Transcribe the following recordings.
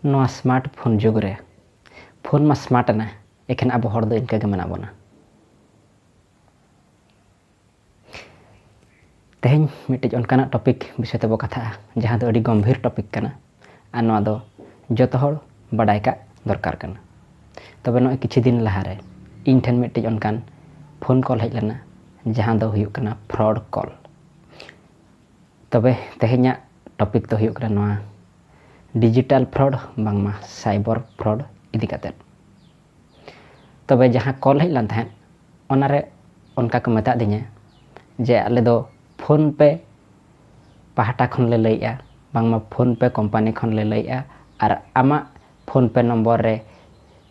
नोआ स्मार्टफोन जुग रे फोन मा स्मार्ट ना एखेन अब हर दो इनका के मना बना तेहें मिट्टी उनका टॉपिक विषय तब कथा जहाँ दो अड़ी गंभीर टॉपिक कना आ नोआ दो जतो हर बड़ाई का दरकार कना तबे नोए किछि दिन लहारे इन ठेन मिट्टी उनकान फोन कॉल हज लेना जहाँ दो हुयुक कना फ्रॉड कॉल तबे तेहें टॉपिक तो हुयुक कना नोआ डिजिटल फ्रॉड बांगमा साइबर फ्रॉड इदी काते तबे जहाँ कॉल हज लान तहें ओनारे उनका को मता दिने जे आले दो फोन पे पहाटा खन ले लैया बांगमा फोन पे कंपनी खन ले लैया और आमा फोन पे नंबर रे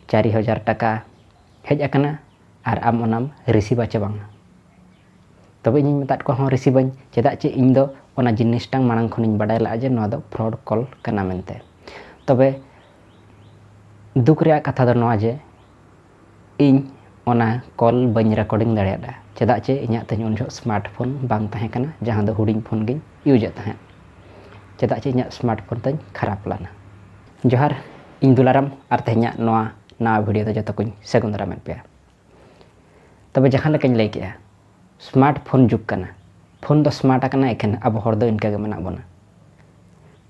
4000 टाका हेज अकना और आम ओनाम रिसीव आचे बांग तबे इन मता को हों रिसीव बन चेदा चे इन दो ओना जिनिसटांग मांग खनिन बडाय ला जे नोआ दो फ्रॉड कॉल कना मेनते तबे दुख रे कथा दो नोआ जे इन ओना कॉल बन रिकॉर्डिंग दाड़ेदा चेदा चे इना तेन उन स्मार्टफोन बांग तहे कना जहाँ दो हुडिंग फोन गिन यूज तहे चेदा चे इना स्मार्टफोन तेन खराब लाना जोहार इन दुलाराम और तेहना नोआ नवा वीडियो तो जतो कुछ सगुन दारामेन पे तबे जहाँ लेकिन लई के स्मार्टफोन जुग कना फोन दो स्मार्ट कना एखेन अब हर दो इनका के मना बना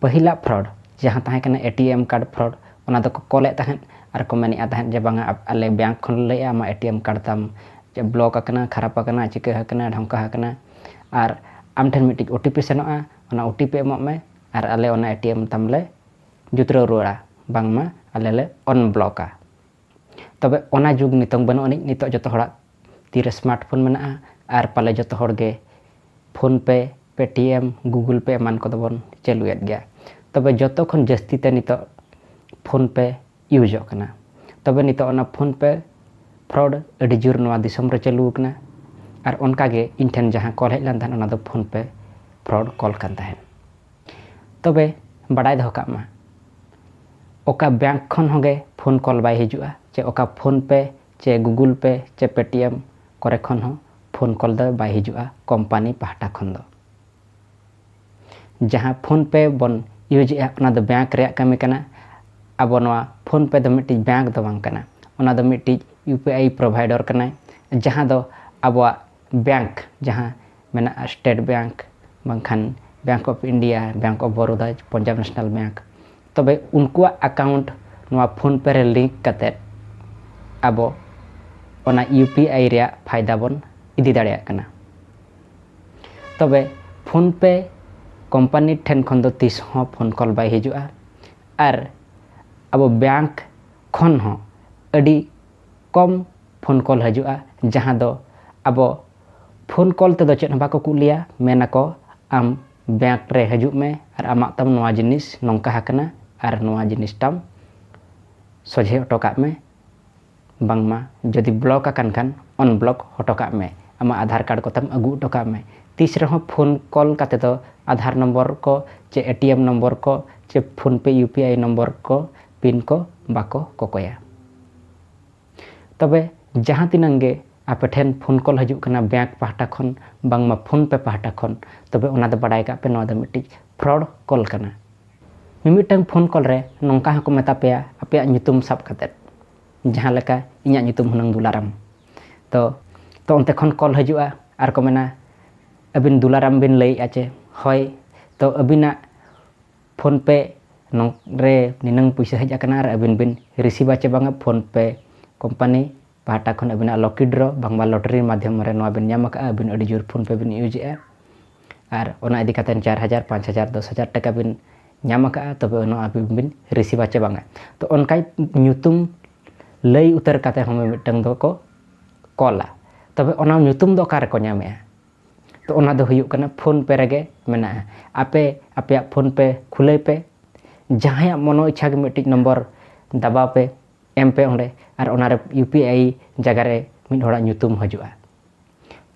पहिला फ्रॉड जहाँ तहे कना एटीएम कार्ड फ्रॉड ओना दो कॉल तहें और को मेनिया तहें जे बांगा आले बैंक खन लई आमा एटीएम कार्ड ताम जे ब्लॉक अकना खराब अकना चिका हकना ढंका हकना और आम ठेन मिट्टी ओटीपी सेनोआ ओना ओटीपी एमो में और आले ओना एटीएम तामले जुतरो रुड़ा बांगमा आले ले ऑन ब्लॉका तबे ओना जुग नितों बनो अनिक नितो जतो हड़ा तीरे स्मार्टफोन मेना और पाले जतो हड़ गे फोन पे पेटीएम गूगल पे एमान को बन चालुएद गया तबे जतो खन जस्ती ते नितो फोन पे यूज कना तबे नितो ओना फोन पे फ्रॉड अड़ी जोर नोआ दिसम रे चालू कना और उनका गे इन ठेन जहाँ कॉल हज लान ओना दो फोन पे फ्रॉड कॉल कान तहें तबे बड़ाई दो मा ओका बैंक खन होगे फोन कॉल बाय हिजुआ चे ओका फोन पे चे गूगल पे चे पेटीएम करे खन हो फोन कॉल दो बाय हिजुआ कंपनी पहाटा खन दो जहाँ फोन पे बन यूज ओना दो बैंक रे कमी कना अब नोआ फोन पे दो मिट्टी बैंक दो बांग कना ओना दो मिट्टी यूपीआई प्रोवाइडर कना जहाँ दो अब बैंक जहाँ मेना स्टेट बैंक बांखान Bank of India Bank of Baroda Punjab National Bank तबे उनको अकाउंट नोआ फोन पे रे लिंक कते अब ओना यूपीआई रे फायदा बन इदी दाड़िया कना तबे फोन पे कंपनी ठेन खन दो तीस हो फोन कॉल बाय हिजुआ और अब बैंक खन हो अड़ी कम फोन कॉल हजुआ जहाँ दो अब फोन कॉल ते दो चेत बाको कुलिया मेना को आम बैंक रे हजु में और आमा तम नोआ जिनिस नोंका हकना और नोआ जिनिस तम सोझे हटोका में बांगमा जदि ब्लॉक अकान खान ऑन ब्लॉक हटोका में आमा आधार कार्ड को तम अगू हटोका में तीस रहो फोन कॉल काते तो आधार नंबर को चे एटीएम नंबर को चे फोन पे यूपीआई नंबर को पिन को बाको कोकोया तबे जहाँ तिनंगे आपे ठेन फोन कॉल हजु कना बैंक पहाटा खन बांगमा फोन पे पहाटा खन तबे ओना दो बड़ाई का पे नोआ दो मिट्टी फ्रॉड कॉल कना मिमिटंग फोन कॉल रे नोंका हको मेता पेया आपे nyutum साब कते जहाँ लेका इन्या nyutum हुनंग दुलाराम तो ओनते खन कॉल हजुआ और को मेना अबिन दुलाराम बिन लई आचे होय तो अबिना फोन पे नों रे निनंग पैसा हज अकना और अबिन बिन रिसीव आचे बांगा फोन पे कंपनी पहाटा खन अबिना लकी ड्रॉ बांगबा लॉटरी माध्यम रे नोआ बिन न्याम का अबिन अड़ी जोर फोन पे बिन यूज और ओना इदी काते 4000 5000 10000 टाका बिन न्याम का तबे ओना अबिन बिन रिसीव आचे बांगा तो उनका nyutum लई उतर काते हम मिटंग दो को कॉला तबे ओना nyutum दो कार को न्यामे तो ओना दो हुयुक कना फोन पे रेगे मेना आपे फोन पे खुले पे जहाँ मनो इच्छा के मिट्टी नंबर दबा पे एम पे ओंडे और ओनारे यूपीआई जगह रे मिड होड़ा nyutum हजुआ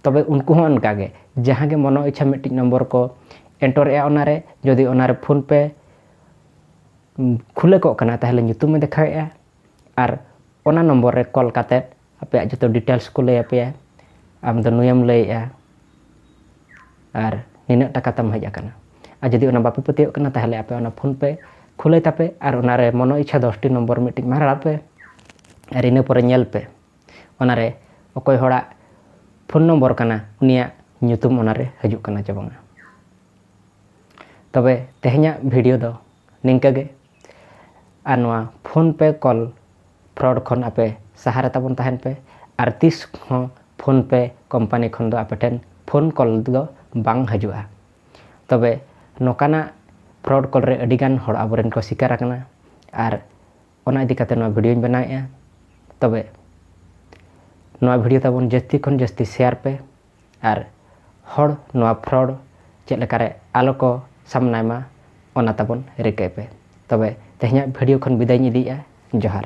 तबे उनको हो उनका गे जहाँ के मनो इच्छा मिट्टी नंबर को एंटर ए ओनारे जदि ओनारे फोन पे खुले को कना ताहले nyutum में देखाएआ और ओना नंबर रे कॉल काते आपे जतो डिटेल्स को ले आपे आम दो नुयम लैआ और निना टाका तम हज अकना और जदि ओना बापे पतियो कना ताहले आपे ओना फोन पे खुले तापे और उनारे मनो इच्छा 10टी नम्बर मिट्टी मारा पे और इन पर नेल पे उनारे अकोय होड़ा फोन नम्बर कना उनिया ᱧᱩᱛᱩᱢ उनारे हजूक कना चे बांगा तबे तेहኛ वीडियो दो निंका गे और नोआ फोन पे कॉल फ्रॉड खन आपे सहारे ताबन तहन पे और तीस फोन पे कंपनी खन दो आपे ठेन फोन कॉल दो बांग हजूआ तबे नोकाना फ्रॉड कॉल रे अडिगान हड़ आबोरेन को शिकार आकना और ओना इदी काते नोआ वीडियो बनाएआ तबे नोआ वीडियो ताबन जस्ती खन जस्ती शेयर पे और हड़ नोआ फ्रॉड चेक लेकारे आलो को सामनायमा ओना ताबन रिकाय पे तबे तेहኛ वीडियो खन विदाय इदीआ जोहार।